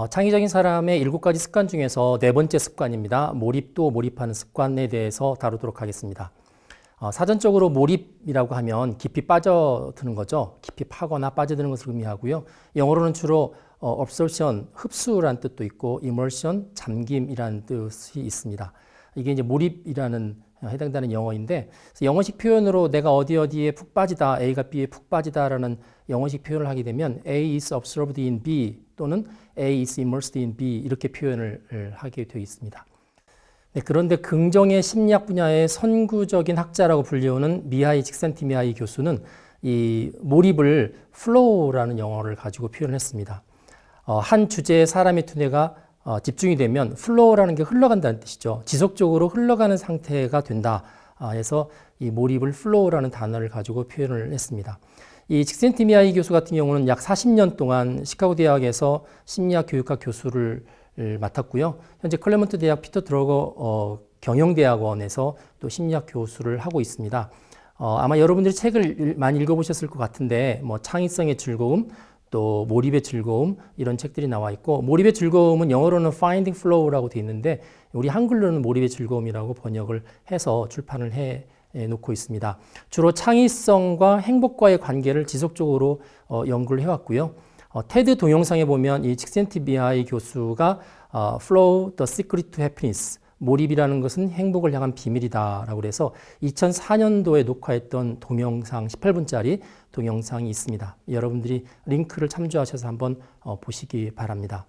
창의적인 사람의 7가지 습관 중에서 네 번째 습관입니다. 몰입도 몰입하는 습관에 대해서 다루도록 하겠습니다. 사전적으로 몰입이라고 하면 깊이 빠져드는 거죠. 깊이 파거나 빠져드는 것을 의미하고요. 영어로는 주로 absorption, 흡수라는 뜻도 있고 immersion, 잠김이라는 뜻이 있습니다. 이게 이제 몰입이라는 해당되는 영어인데, 영어식 표현으로 내가 어디에 푹 빠지다, A가 B에 푹 빠지다라는 영어식 표현을 하게 되면 A is absorbed in B 또는 A is immersed in B 이렇게 표현을 하게 되어 있습니다. 네, 그런데 긍정의 심리학 분야의 선구적인 학자라고 불리우는 미하이 직센티미하이 교수는 이 몰입을 flow라는 영어를 가지고 표현했습니다. 한 주제에 사람의 두뇌가 집중이 되면 flow라는 게 흘러간다는 뜻이죠. 지속적으로 흘러가는 상태가 된다. 해서 이 몰입을 flow라는 단어를 가지고 표현을 했습니다. 이 직센티미하이 교수 같은 경우는 약 40년 동안 시카고 대학에서 심리학 교육학 교수를 맡았고요. 현재 클레먼트 대학 피터 드러거 경영대학원에서 또 심리학 교수를 하고 있습니다. 아마 여러분들이 책을 많이 읽어보셨을 것 같은데, 뭐 창의성의 즐거움, 또 몰입의 즐거움 이런 책들이 나와 있고, 몰입의 즐거움은 영어로는 Finding Flow라고 되어 있는데 우리 한글로는 몰입의 즐거움이라고 번역을 해서 출판을 해 놓고 있습니다. 주로 창의성과 행복과의 관계를 지속적으로 연구를 해왔고요. 테드 동영상에 보면 이 직센티미하이 교수가 Flow, the secret to happiness, 몰입이라는 것은 행복을 향한 비밀이다 라고 해서 2004년도에 녹화했던 동영상 18분짜리 동영상이 있습니다. 여러분들이 링크를 참조하셔서 한번 보시기 바랍니다.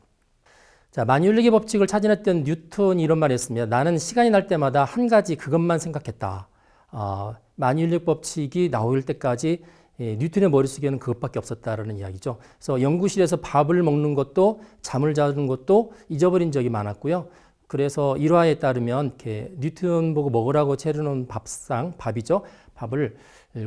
자, 만유인력의 법칙을 찾아냈던 뉴턴이 이런 말을 했습니다. 나는 시간이 날 때마다 한 가지 그것만 생각했다. 만유인력 법칙이 나올 때까지 뉴턴의 머릿속에는 그것밖에 없었다라는 이야기죠. 그래서 연구실에서 밥을 먹는 것도 잠을 자는 것도 잊어버린 적이 많았고요. 그래서 일화에 따르면 이렇게 뉴턴 보고 먹으라고 차려놓은 밥이죠. 밥을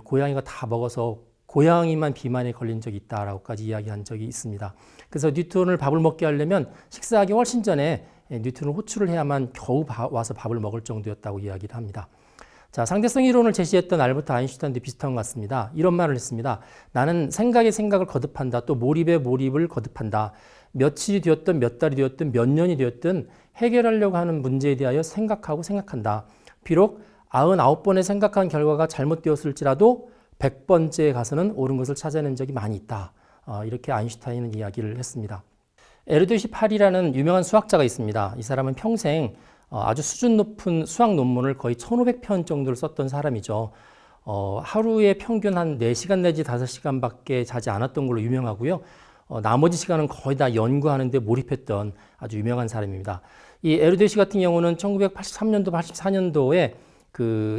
고양이가 다 먹어서 고양이만 비만에 걸린 적이 있다라고까지 이야기한 적이 있습니다. 그래서 뉴턴을 밥을 먹게 하려면 식사하기 훨씬 전에 뉴턴을 호출을 해야만 겨우 와서 밥을 먹을 정도였다고 이야기를 합니다. 자, 상대성 이론을 제시했던 알버트 아인슈타인도 비슷한 것 같습니다. 이런 말을 했습니다. 나는 생각에 생각을 거듭한다. 또 몰입에 몰입을 거듭한다. 며칠이 되었든 몇 달이 되었든 몇 년이 되었든 해결하려고 하는 문제에 대하여 생각하고 생각한다. 비록 99번의 생각한 결과가 잘못되었을지라도 100번째에 가서는 옳은 것을 찾아낸 적이 많이 있다. 이렇게 아인슈타인은 이야기를 했습니다. 에르도시 팔이라는 유명한 수학자가 있습니다. 이 사람은 평생 아주 수준 높은 수학 논문을 거의 1500편 정도를 썼던 사람이죠. 하루에 평균 한 4시간 내지 5시간밖에 자지 않았던 걸로 유명하고요. 나머지 시간은 거의 다 연구하는 데 몰입했던 아주 유명한 사람입니다. 이 에르도시 같은 경우는 1983년도, 84년도에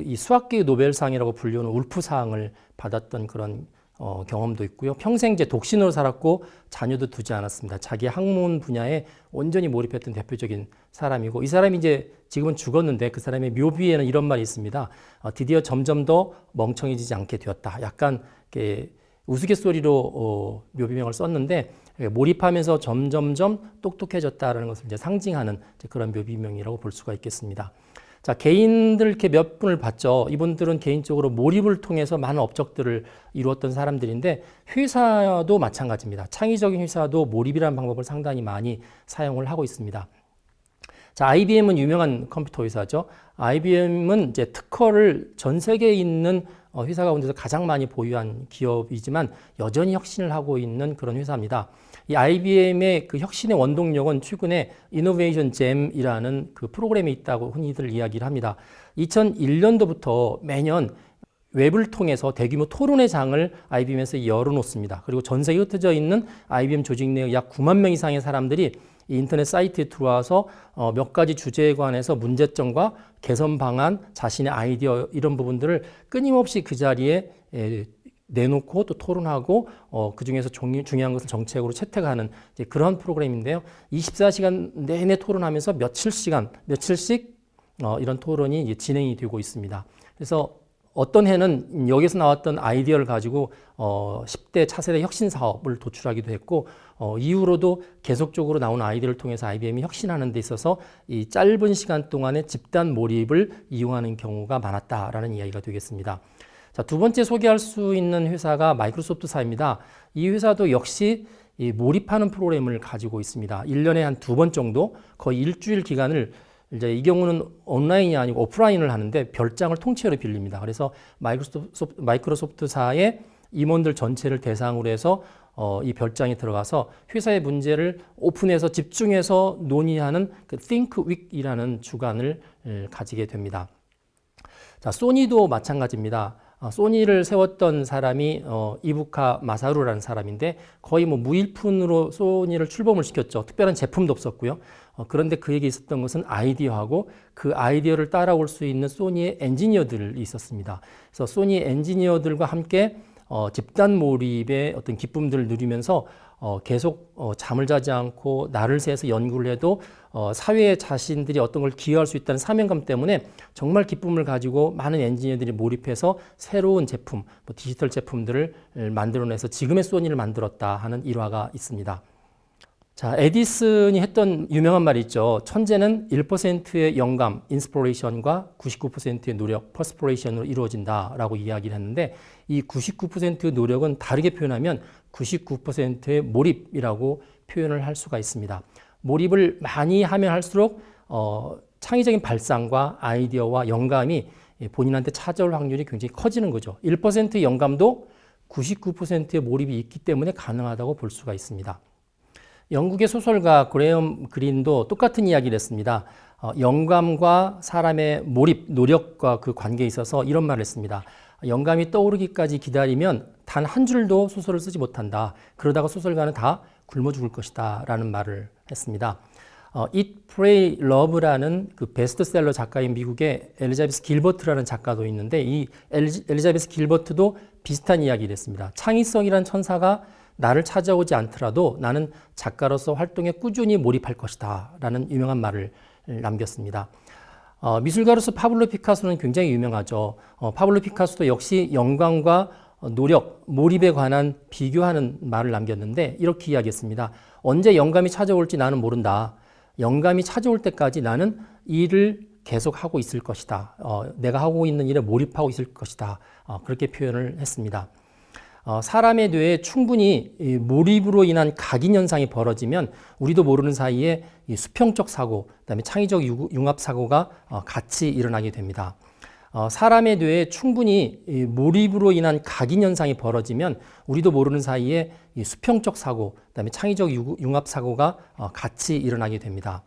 이 수학계의 노벨상이라고 불리우는 울프상을 받았던 그런 경험도 있고요. 평생 이제 독신으로 살았고 자녀도 두지 않았습니다. 자기 학문 분야에 온전히 몰입했던 대표적인 사람이고, 이 사람이 이제 지금은 죽었는데 그 사람의 묘비에는 이런 말이 있습니다. 드디어 점점 더 멍청해지지 않게 되었다. 약간 이렇게 우스갯소리로 묘비명을 썼는데, 몰입하면서 점점점 똑똑해졌다라는 것을 이제 상징하는 그런 묘비명이라고 볼 수가 있겠습니다. 자, 개인들 이렇게 몇 분을 봤죠. 이분들은 개인적으로 몰입을 통해서 많은 업적들을 이루었던 사람들인데, 회사도 마찬가지입니다. 창의적인 회사도 몰입이라는 방법을 상당히 많이 사용을 하고 있습니다. 자, IBM은 유명한 컴퓨터 회사죠. IBM은 이제 특허를 전 세계에 있는 회사 가운데서 가장 많이 보유한 기업이지만 여전히 혁신을 하고 있는 그런 회사입니다. 이 IBM의 그 혁신의 원동력은 최근에 이노베이션 잼이라는 그 프로그램이 있다고 흔히들 이야기를 합니다. 2001년도부터 매년 웹을 통해서 대규모 토론회 장을 IBM에서 열어놓습니다. 그리고 전 세계에 흩어져 있는 IBM 조직 내의 약 9만 명 이상의 사람들이 이 인터넷 사이트에 들어와서 몇 가지 주제에 관해서 문제점과 개선 방안, 자신의 아이디어 이런 부분들을 끊임없이 그 자리에 내놓고 또 토론하고 그 중에서 중요한 것을 정책으로 채택하는 이제 그런 프로그램인데요. 24시간 내내 토론하면서 며칠씩 이런 토론이 이제 진행이 되고 있습니다. 그래서 어떤 해는 여기서 나왔던 아이디어를 가지고 10대 차세대 혁신 사업을 도출하기도 했고, 이후로도 계속적으로 나온 아이디어를 통해서 IBM이 혁신하는 데 있어서 이 짧은 시간 동안에 집단 몰입을 이용하는 경우가 많았다라는 이야기가 되겠습니다. 자, 두 번째 소개할 수 있는 회사가 마이크로소프트사입니다. 이 회사도 역시 이 몰입하는 프로그램을 가지고 있습니다. 1년에 한 두 번 정도 거의 일주일 기간을 이제 이 경우는 온라인이 아니고 오프라인을 하는데 별장을 통째로 빌립니다. 그래서 마이크로소프트사의 임원들 전체를 대상으로 해서 이 별장에 들어가서 회사의 문제를 오픈해서 집중해서 논의하는 그 Think Week이라는 주간을 가지게 됩니다. 자, 소니도 마찬가지입니다. 소니를 세웠던 사람이 이부카 마사루라는 사람인데 거의 뭐 무일푼으로 소니를 출범을 시켰죠. 특별한 제품도 없었고요. 그런데 그에게 있었던 것은 아이디어하고 그 아이디어를 따라올 수 있는 소니의 엔지니어들이 있었습니다. 그래서 소니 엔지니어들과 함께 집단 몰입의 어떤 기쁨들을 누리면서 계속 잠을 자지 않고 날을 새서 연구를 해도 사회에 자신들이 어떤 걸 기여할 수 있다는 사명감 때문에 정말 기쁨을 가지고 많은 엔지니어들이 몰입해서 새로운 제품, 디지털 제품들을 만들어내서 지금의 소니를 만들었다 하는 일화가 있습니다. 자, 에디슨이 했던 유명한 말이 있죠. 천재는 1%의 영감, 인스피레이션과 99%의 노력, 퍼스피레이션으로 이루어진다라고 이야기를 했는데 이 99%의 노력은 다르게 표현하면 99%의 몰입이라고 표현을 할 수가 있습니다. 몰입을 많이 하면 할수록 창의적인 발상과 아이디어와 영감이 본인한테 찾아올 확률이 굉장히 커지는 거죠. 1%의 영감도 99%의 몰입이 있기 때문에 가능하다고 볼 수가 있습니다. 영국의 소설가 그레엄 그린도 똑같은 이야기를 했습니다. 영감과 사람의 몰입, 노력과 그 관계에 있어서 이런 말을 했습니다. 영감이 떠오르기까지 기다리면 단 한 줄도 소설을 쓰지 못한다. 그러다가 소설가는 다 굶어 죽을 것이다. 라는 말을 했습니다. Eat, Pray, Love라는 그 베스트셀러 작가인 미국의 엘리자베스 길버트라는 작가도 있는데 이 엘리자베스 길버트도 비슷한 이야기를 했습니다. 창의성이란 천사가 나를 찾아오지 않더라도 나는 작가로서 활동에 꾸준히 몰입할 것이다 라는 유명한 말을 남겼습니다. 미술가로서 파블로 피카소는 굉장히 유명하죠. 파블로 피카소도 역시 영광과 노력, 몰입에 관한 비교하는 말을 남겼는데 이렇게 이야기했습니다. 언제 영감이 찾아올지 나는 모른다. 영감이 찾아올 때까지 나는 일을 계속 하고 있을 것이다. 내가 하고 있는 일에 몰입하고 있을 것이다. 그렇게 표현을 했습니다. 사람의 뇌에 충분히 몰입으로 인한 각인 현상이 벌어지면 우리도 모르는 사이에 수평적 사고, 그다음에 창의적 융합 사고가 같이 일어나게 됩니다. 사람의 뇌에 충분히 몰입으로 인한 각인 현상이 벌어지면 우리도 모르는 사이에 수평적 사고, 그다음에 창의적 융합 사고가 같이 일어나게 됩니다.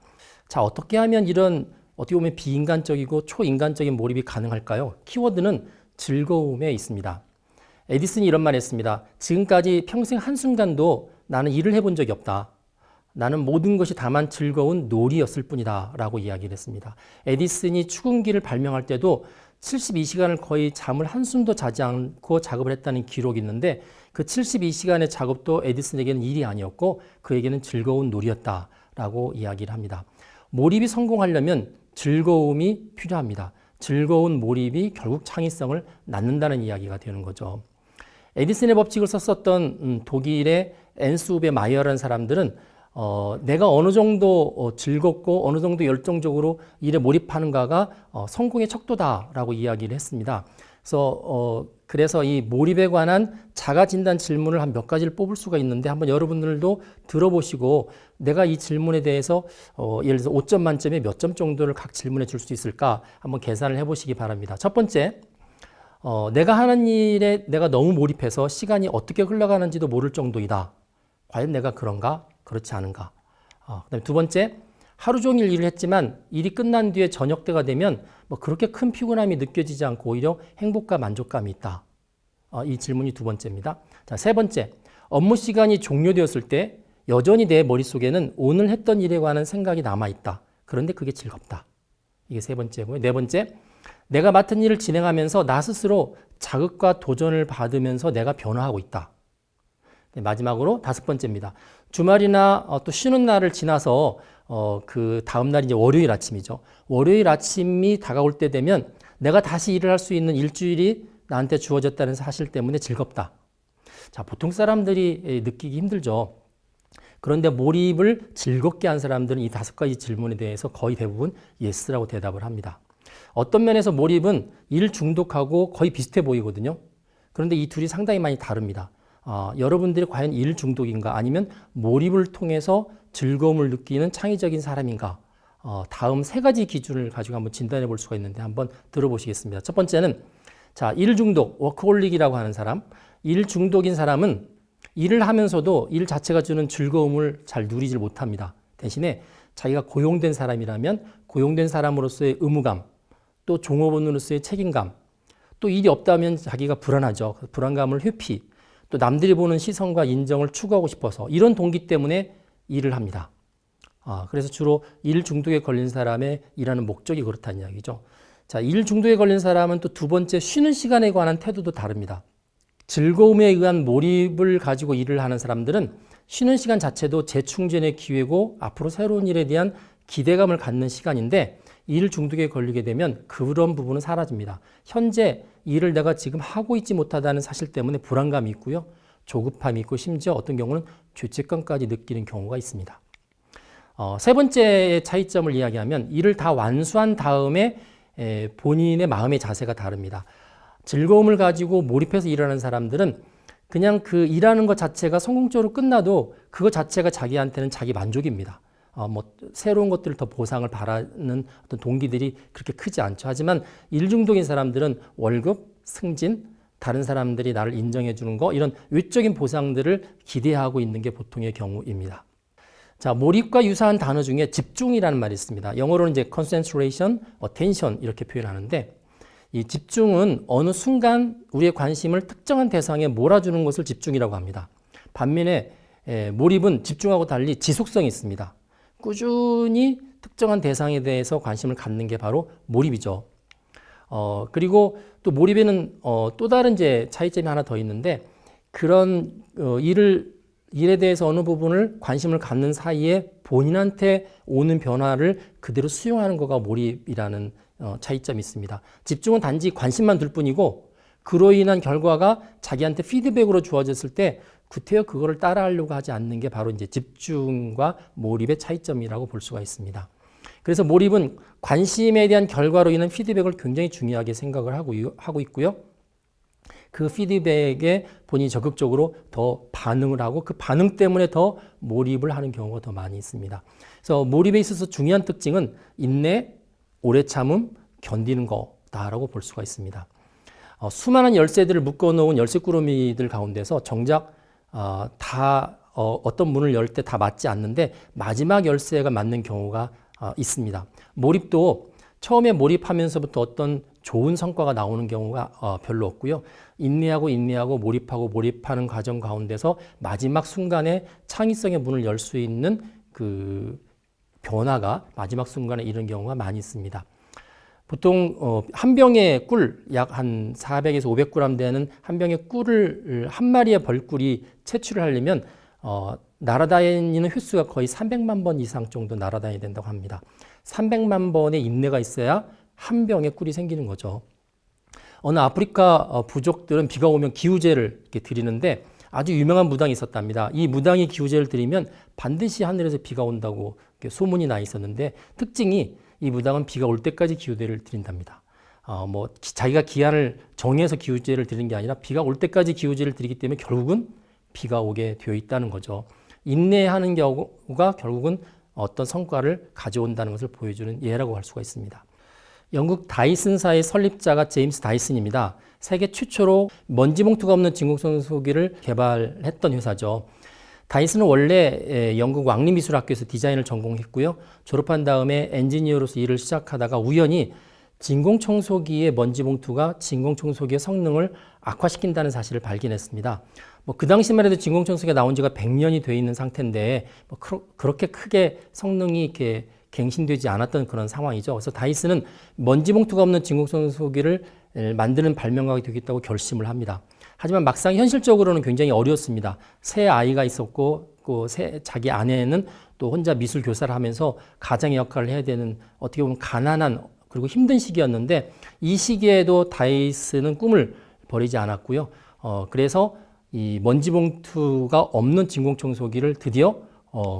자, 어떻게 하면 이런 어떻게 보면 비인간적이고 초인간적인 몰입이 가능할까요? 키워드는 즐거움에 있습니다. 에디슨이 이런 말 했습니다. 지금까지 평생 한순간도 나는 일을 해본 적이 없다. 나는 모든 것이 다만 즐거운 놀이였을 뿐이다 라고 이야기를 했습니다. 에디슨이 추궁기를 발명할 때도 72시간을 거의 잠을 한숨도 자지 않고 작업을 했다는 기록이 있는데 그 72시간의 작업도 에디슨에게는 일이 아니었고 그에게는 즐거운 놀이였다라고 이야기를 합니다. 몰입이 성공하려면 즐거움이 필요합니다. 즐거운 몰입이 결국 창의성을 낳는다는 이야기가 되는 거죠. 에디슨의 법칙을 썼었던 독일의 앤스우베 마이어라는 사람들은 내가 어느 정도 즐겁고 어느 정도 열정적으로 일에 몰입하는가가 성공의 척도다라고 이야기를 했습니다. 그래서 이 몰입에 관한 자가진단 질문을 한 몇 가지를 뽑을 수가 있는데 한번 여러분들도 들어보시고 내가 이 질문에 대해서 예를 들어서 5점 만점에 몇 점 정도를 각 질문에 줄 수 있을까 한번 계산을 해보시기 바랍니다. 첫 번째, 내가 하는 일에 내가 너무 몰입해서 시간이 어떻게 흘러가는지도 모를 정도이다. 과연 내가 그런가? 그렇지 않은가? 그다음에 두 번째, 하루 종일 일을 했지만 일이 끝난 뒤에 저녁 때가 되면 뭐 그렇게 큰 피곤함이 느껴지지 않고 오히려 행복과 만족감이 있다. 이 질문이 두 번째입니다. 자, 세 번째, 업무 시간이 종료되었을 때 여전히 내 머릿속에는 오늘 했던 일에 관한 생각이 남아있다. 그런데 그게 즐겁다. 이게 세 번째고요. 네 번째, 내가 맡은 일을 진행하면서 나 스스로 자극과 도전을 받으면서 내가 변화하고 있다. 네, 마지막으로 다섯 번째입니다. 주말이나 또 쉬는 날을 지나서 그 다음 날이 이제 월요일 아침이죠. 월요일 아침이 다가올 때 되면 내가 다시 일을 할 수 있는 일주일이 나한테 주어졌다는 사실 때문에 즐겁다. 자, 보통 사람들이 느끼기 힘들죠. 그런데 몰입을 즐겁게 한 사람들은 이 다섯 가지 질문에 대해서 거의 대부분 예스라고 대답을 합니다. 어떤 면에서 몰입은 일 중독하고 거의 비슷해 보이거든요. 그런데 이 둘이 상당히 많이 다릅니다. 여러분들이 과연 일 중독인가 아니면 몰입을 통해서 즐거움을 느끼는 창의적인 사람인가? 다음 세 가지 기준을 가지고 한번 진단해 볼 수가 있는데 한번 들어보시겠습니다. 첫 번째는 자, 일 중독, 워크홀릭이라고 하는 사람. 일 중독인 사람은 일을 하면서도 일 자체가 주는 즐거움을 잘 누리질 못합니다. 대신에 자기가 고용된 사람이라면 고용된 사람으로서의 의무감, 또 종업원으로서의 책임감, 또 일이 없다면 자기가 불안하죠. 불안감을 회피, 또 남들이 보는 시선과 인정을 추구하고 싶어서 이런 동기 때문에 일을 합니다. 그래서 주로 일 중독에 걸린 사람의 일하는 목적이 그렇다는 이야기죠. 자, 일 중독에 걸린 사람은 또 두 번째 쉬는 시간에 관한 태도도 다릅니다. 즐거움에 의한 몰입을 가지고 일을 하는 사람들은 쉬는 시간 자체도 재충전의 기회고 앞으로 새로운 일에 대한 기대감을 갖는 시간인데 일 중독에 걸리게 되면 그런 부분은 사라집니다. 현재 일을 내가 지금 하고 있지 못하다는 사실 때문에 불안감이 있고요. 조급함이 있고 심지어 어떤 경우는 죄책감까지 느끼는 경우가 있습니다. 세 번째의 차이점을 이야기하면 일을 다 완수한 다음에 본인의 마음의 자세가 다릅니다. 즐거움을 가지고 몰입해서 일하는 사람들은 그냥 그 일하는 것 자체가 성공적으로 끝나도 그것 자체가 자기한테는 자기 만족입니다. 새로운 것들을 더 보상을 바라는 어떤 동기들이 그렇게 크지 않죠. 하지만 일 중독인 사람들은 월급, 승진, 다른 사람들이 나를 인정해 주는 거 이런 외적인 보상들을 기대하고 있는 게 보통의 경우입니다. 자, 몰입과 유사한 단어 중에 집중이라는 말이 있습니다. 영어로는 이제 concentration, attention 이렇게 표현하는데 이 집중은 어느 순간 우리의 관심을 특정한 대상에 몰아주는 것을 집중이라고 합니다. 반면에 몰입은 집중하고 달리 지속성이 있습니다. 꾸준히 특정한 대상에 대해서 관심을 갖는 게 바로 몰입이죠. 그리고 또 몰입에는 또 다른 이제 차이점이 하나 더 있는데 그런 일에 대해서 어느 부분을 관심을 갖는 사이에 본인한테 오는 변화를 그대로 수용하는 거가 몰입이라는 차이점이 있습니다. 집중은 단지 관심만 둘 뿐이고 그로 인한 결과가 자기한테 피드백으로 주어졌을 때 구태여 그거를 따라하려고 하지 않는 게 바로 이제 집중과 몰입의 차이점이라고 볼 수가 있습니다. 그래서 몰입은 관심에 대한 결과로 인한 피드백을 굉장히 중요하게 생각을 하고 있고요. 그 피드백에 본인이 적극적으로 더 반응을 하고 그 반응 때문에 더 몰입을 하는 경우가 더 많이 있습니다. 그래서 몰입에 있어서 중요한 특징은 인내, 오래 참음, 견디는 거다라고 볼 수가 있습니다. 수많은 열쇠들을 묶어놓은 열쇠꾸러미들 가운데서 정작 어떤 문을 열 때 다 맞지 않는데 마지막 열쇠가 맞는 경우가 있습니다. 몰입도 처음에 몰입하면서부터 어떤 좋은 성과가 나오는 경우가 별로 없고요. 인내하고 몰입하는 과정 가운데서 마지막 순간에 창의성의 문을 열 수 있는 그 변화가 마지막 순간에 이런 경우가 많이 있습니다. 보통 한 병의 꿀, 약 한 400에서 500g 되는 한 병의 꿀을 한 마리의 벌꿀이 채취를 하려면 날아다니는 횟수가 거의 300만 번 이상 정도 날아다녀야 된다고 합니다. 300만 번의 인내가 있어야 한 병의 꿀이 생기는 거죠. 어느 아프리카 부족들은 비가 오면 기우제를 이렇게 드리는데 아주 유명한 무당이 있었답니다. 이 무당이 기우제를 드리면 반드시 하늘에서 비가 온다고 소문이 나 있었는데 특징이 이 무당은 비가 올 때까지 기우제를 드린답니다. 자기가 기한을 정해서 기우제를 드리는 게 아니라 비가 올 때까지 기우제를 드리기 때문에 결국은 비가 오게 되어 있다는 거죠. 인내하는 경우가 결국은 어떤 성과를 가져온다는 것을 보여주는 예라고 할 수가 있습니다. 영국 다이슨사의 설립자가 제임스 다이슨입니다. 세계 최초로 먼지 봉투가 없는 진공청소기를 개발했던 회사죠. 다이슨은 원래 영국 왕립미술학교에서 디자인을 전공했고요. 졸업한 다음에 엔지니어로서 일을 시작하다가 우연히 진공청소기의 먼지 봉투가 진공청소기의 성능을 악화시킨다는 사실을 발견했습니다. 그 당시만 해도 진공청소기가 나온 지가 100년이 돼 있는 상태인데 그렇게 크게 성능이 이렇게 갱신되지 않았던 그런 상황이죠. 그래서 다이슨은 먼지 봉투가 없는 진공청소기를 만드는 발명가가 되겠다고 결심을 합니다. 하지만 막상 현실적으로는 굉장히 어려웠습니다. 새 아이가 있었고 자기 아내는 또 혼자 미술 교사를 하면서 가장의 역할을 해야 되는 어떻게 보면 가난한 그리고 힘든 시기였는데 이 시기에도 다이슨은 꿈을 버리지 않았고요. 그래서 이 먼지 봉투가 없는 진공청소기를 드디어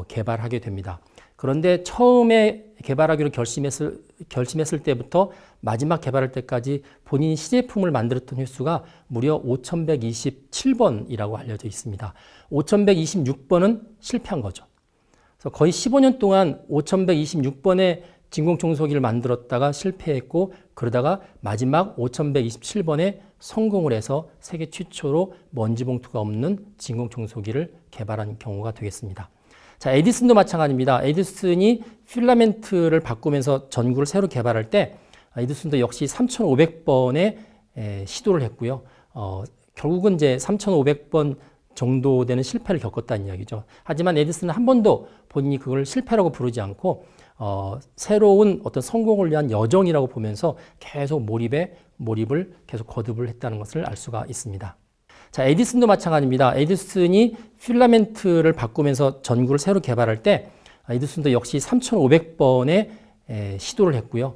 개발하게 됩니다. 그런데 처음에 개발하기로 결심했을 때부터 마지막 개발할 때까지 본인이 시제품을 만들었던 횟수가 무려 5127번이라고 알려져 있습니다. 5126번은 실패한 거죠. 그래서 거의 15년 동안 5126번의 진공청소기를 만들었다가 실패했고, 그러다가 마지막 5127번에 성공을 해서 세계 최초로 먼지 봉투가 없는 진공청소기를 개발한 경우가 되겠습니다. 자, 에디슨도 마찬가지입니다. 에디슨이 필라멘트를 바꾸면서 전구를 새로 개발할 때 에디슨도 역시 3,500번의 시도를 했고요. 결국은 이제 3,500번 정도 되는 실패를 겪었다는 이야기죠. 하지만 에디슨은 한 번도 본인이 그걸 실패라고 부르지 않고 새로운 어떤 성공을 위한 여정이라고 보면서 계속 몰입을 계속 거듭을 했다는 것을 알 수가 있습니다. 자, 에디슨도 마찬가지입니다. 에디슨이 필라멘트를 바꾸면서 전구를 새로 개발할 때 에디슨도 역시 3,500번의 시도를 했고요.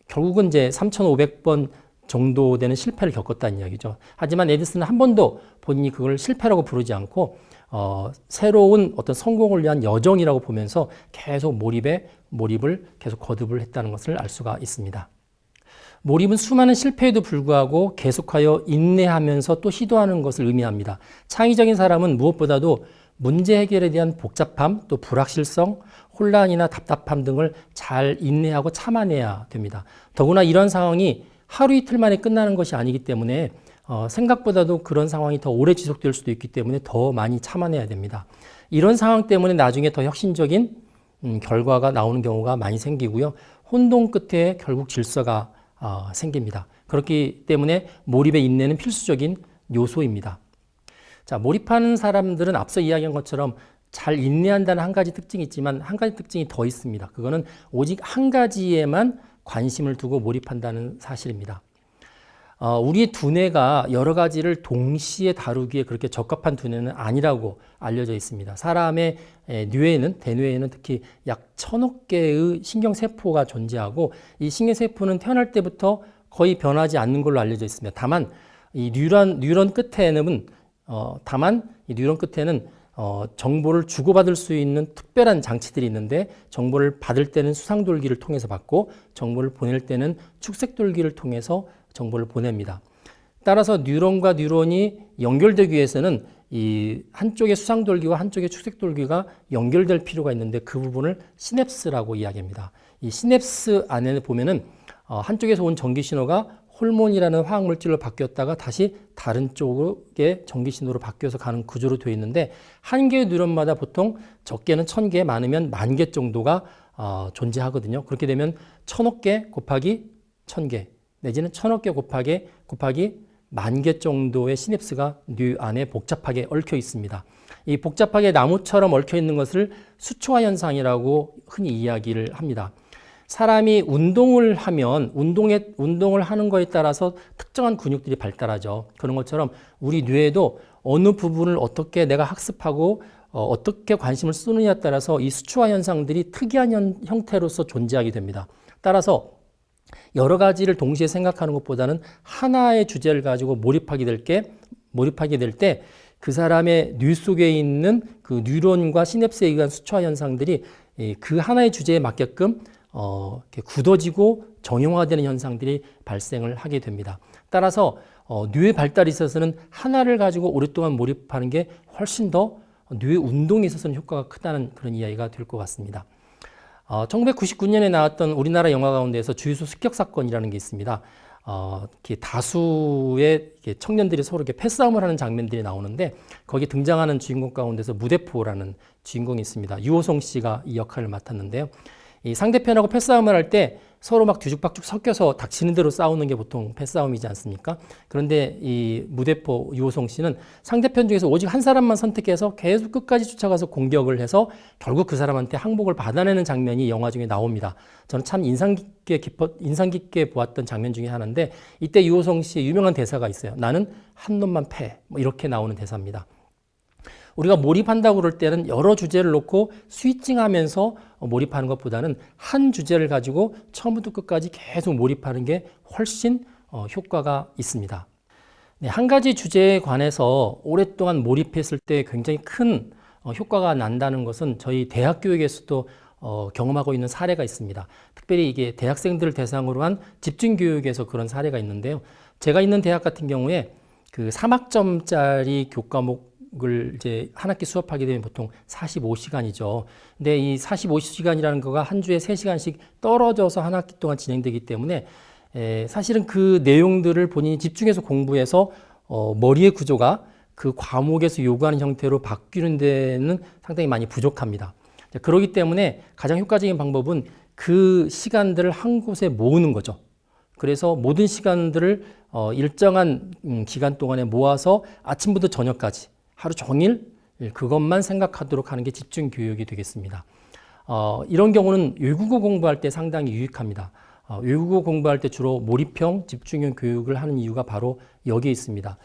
결국은 이제 3,500번 정도 되는 실패를 겪었다는 이야기죠. 하지만 에디슨은 한 번도 본인이 그걸 실패라고 부르지 않고 새로운 어떤 성공을 위한 여정이라고 보면서 계속 몰입을 계속 거듭을 했다는 것을 알 수가 있습니다. 몰입은 수많은 실패에도 불구하고 계속하여 인내하면서 또 시도하는 것을 의미합니다. 창의적인 사람은 무엇보다도 문제 해결에 대한 복잡함, 또 불확실성, 혼란이나 답답함 등을 잘 인내하고 참아내야 됩니다. 더구나 이런 상황이 하루 이틀 만에 끝나는 것이 아니기 때문에 생각보다도 그런 상황이 더 오래 지속될 수도 있기 때문에 더 많이 참아내야 됩니다. 이런 상황 때문에 나중에 더 혁신적인 결과가 나오는 경우가 많이 생기고요. 혼동 끝에 결국 질서가 생깁니다. 그렇기 때문에 몰입의 인내는 필수적인 요소입니다. 자, 몰입하는 사람들은 앞서 이야기한 것처럼 잘 인내한다는 한 가지 특징이 있지만 한 가지 특징이 더 있습니다. 그거는 오직 한 가지에만 관심을 두고 몰입한다는 사실입니다. 우리의 두뇌가 여러 가지를 동시에 다루기에 그렇게 적합한 두뇌는 아니라고 알려져 있습니다. 사람의 뇌에는, 대뇌에는 특히 약 1000억 개의 신경세포가 존재하고 이 신경세포는 태어날 때부터 거의 변하지 않는 걸로 알려져 있습니다. 다만 이 뉴런 끝에는 정보를 주고받을 수 있는 특별한 장치들이 있는데 정보를 받을 때는 수상돌기를 통해서 받고 정보를 보낼 때는 축색돌기를 통해서 정보를 보냅니다. 따라서 뉴런과 뉴런이 연결되기 위해서는 이 한쪽의 수상돌기와 한쪽의 축색돌기가 연결될 필요가 있는데 그 부분을 시냅스라고 이야기합니다. 이 시냅스 안에 보면은 한쪽에서 온 전기 신호가 호르몬이라는 화학물질로 바뀌었다가 다시 다른 쪽의 전기신호로 바뀌어서 가는 구조로 되어 있는데 한 개의 뉴런마다 보통 적게는 1000개, 많으면 10,000개 정도가 존재하거든요. 그렇게 되면 1000억 개 곱하기 1000개 내지는 1000억 개 곱하기 10,000개 정도의 시냅스가 뇌 안에 복잡하게 얽혀 있습니다. 이 복잡하게 나무처럼 얽혀 있는 것을 수초화 현상이라고 흔히 이야기를 합니다. 사람이 운동을 하면 운동을 하는 거에 따라서 특정한 근육들이 발달하죠. 그런 것처럼 우리 뇌에도 어느 부분을 어떻게 내가 학습하고 어떻게 관심을 쓰느냐에 따라서 이 수초화 현상들이 특이한 형태로서 존재하게 됩니다. 따라서 여러 가지를 동시에 생각하는 것보다는 하나의 주제를 가지고 몰입하게 될 때 그 사람의 뇌 속에 있는 그 뉴런과 시냅스에 의한 수초화 현상들이 그 하나의 주제에 맞게끔 이렇게 굳어지고 정형화되는 현상들이 발생을 하게 됩니다. 따라서 뇌의 발달에 있어서는 하나를 가지고 오랫동안 몰입하는 게 훨씬 더 뇌 운동에 있어서는 효과가 크다는 그런 이야기가 될 것 같습니다. 1999년에 나왔던 우리나라 영화 가운데에서 주유소 습격 사건이라는 게 있습니다. 이렇게 다수의 청년들이 서로 이렇게 패싸움을 하는 장면들이 나오는데 거기에 등장하는 주인공 가운데서 무대포라는 주인공이 있습니다. 유호성 씨가 이 역할을 맡았는데요. 이 상대편하고 패싸움을 할 때 서로 막 뒤죽박죽 섞여서 닥치는 대로 싸우는 게 보통 패싸움이지 않습니까? 그런데 이 무대포 유호성 씨는 상대편 중에서 오직 한 사람만 선택해서 계속 끝까지 쫓아가서 공격을 해서 결국 그 사람한테 항복을 받아내는 장면이 영화 중에 나옵니다. 저는 참 인상 깊게 보았던 장면 중에 하나인데 이때 유호성 씨의 유명한 대사가 있어요. 나는 한 놈만 패. 뭐 이렇게 나오는 대사입니다. 우리가 몰입한다고 그럴 때는 여러 주제를 놓고 스위칭하면서 몰입하는 것보다는 한 주제를 가지고 처음부터 끝까지 계속 몰입하는 게 훨씬 효과가 있습니다. 네, 한 가지 주제에 관해서 오랫동안 몰입했을 때 굉장히 큰 효과가 난다는 것은 저희 대학 교육에서도 경험하고 있는 사례가 있습니다. 특별히 이게 대학생들을 대상으로 한 집중교육에서 그런 사례가 있는데요. 제가 있는 대학 같은 경우에 그 3학점짜리 교과목을 이제 한 학기 수업하게 되면 보통 45시간이죠. 근데 이 45시간이라는 거가 한 주에 3시간씩 떨어져서 한 학기 동안 진행되기 때문에 사실은 그 내용들을 본인이 집중해서 공부해서 머리의 구조가 그 과목에서 요구하는 형태로 바뀌는 데는 상당히 많이 부족합니다. 그렇기 때문에 가장 효과적인 방법은 그 시간들을 한 곳에 모으는 거죠. 그래서 모든 시간들을 일정한 기간 동안에 모아서 아침부터 저녁까지 하루 종일 그것만 생각하도록 하는 게 집중 교육이 되겠습니다. 이런 경우는 외국어 공부할 때 상당히 유익합니다. 외국어 공부할 때 주로 몰입형 집중형 교육을 하는 이유가 바로 여기에 있습니다.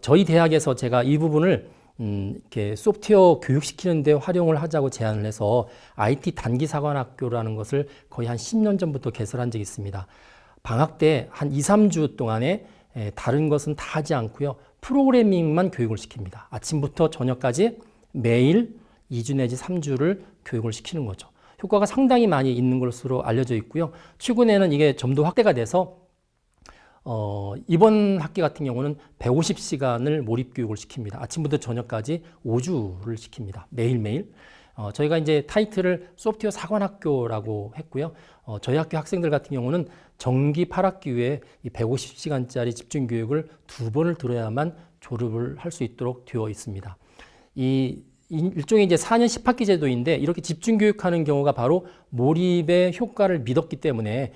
저희 대학에서 제가 이 부분을 이렇게 소프트웨어 교육시키는 데 활용을 하자고 제안을 해서 IT 단기 사관학교라는 것을 거의 한 10년 전부터 개설한 적이 있습니다. 방학 때 한 2, 3주 동안에 다른 것은 다 하지 않고요. 프로그래밍만 교육을 시킵니다. 아침부터 저녁까지 매일 2주 내지 3주를 교육을 시키는 거죠. 효과가 상당히 많이 있는 것으로 알려져 있고요. 최근에는 이게 좀 더 확대가 돼서 이번 학기 같은 경우는 150시간을 몰입 교육을 시킵니다. 아침부터 저녁까지 5주를 시킵니다. 매일매일. 저희가 이제 타이틀을 소프트웨어 사관학교라고 했고요. 저희 학교 학생들 같은 경우는 정기 8학기에 이 150시간짜리 집중 교육을 2번을 들어야만 졸업을 할 수 있도록 되어 있습니다. 이 일종의 이제 4년 10학기 제도인데 이렇게 집중 교육하는 경우가 바로 몰입의 효과를 믿었기 때문에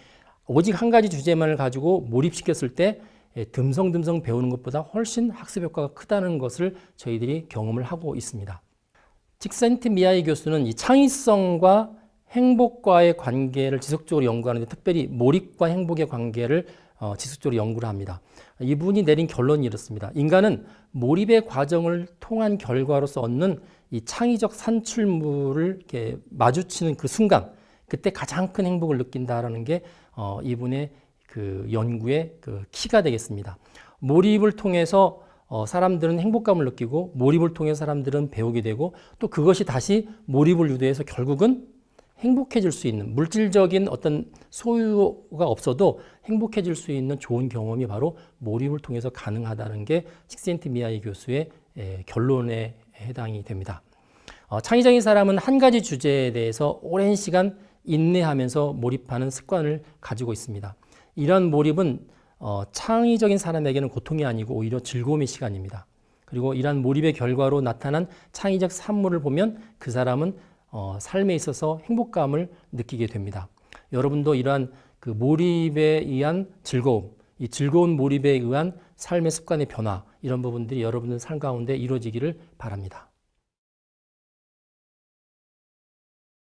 오직 한 가지 주제만을 가지고 몰입시켰을 때 듬성듬성 배우는 것보다 훨씬 학습 효과가 크다는 것을 저희들이 경험을 하고 있습니다. 칙센트 미야이 교수는 이 창의성과 행복과의 관계를 지속적으로 연구하는데 특별히 몰입과 행복의 관계를 지속적으로 연구를 합니다. 이분이 내린 결론이 이렇습니다. 인간은 몰입의 과정을 통한 결과로서 얻는 이 창의적 산출물을 이렇게 마주치는 그 순간, 그때 가장 큰 행복을 느낀다라는 게 이분의 그 연구의 그 키가 되겠습니다. 몰입을 통해서 사람들은 행복감을 느끼고 몰입을 통해 사람들은 배우게 되고 또 그것이 다시 몰입을 유도해서 결국은 행복해질 수 있는 물질적인 어떤 소유가 없어도 행복해질 수 있는 좋은 경험이 바로 몰입을 통해서 가능하다는 게 칙센트 미야이 교수의 결론에 해당이 됩니다. 창의적인 사람은 한 가지 주제에 대해서 오랜 시간 인내하면서 몰입하는 습관을 가지고 있습니다. 이런 몰입은 창의적인 사람에게는 고통이 아니고 오히려 즐거움의 시간입니다. 그리고 이러한 몰입의 결과로 나타난 창의적 산물을 보면 그 사람은 삶에 있어서 행복감을 느끼게 됩니다. 여러분도 이러한 그 몰입에 의한 즐거움, 이 즐거운 몰입에 의한 삶의 습관의 변화, 이런 부분들이 여러분들 삶 가운데 이루어지기를 바랍니다.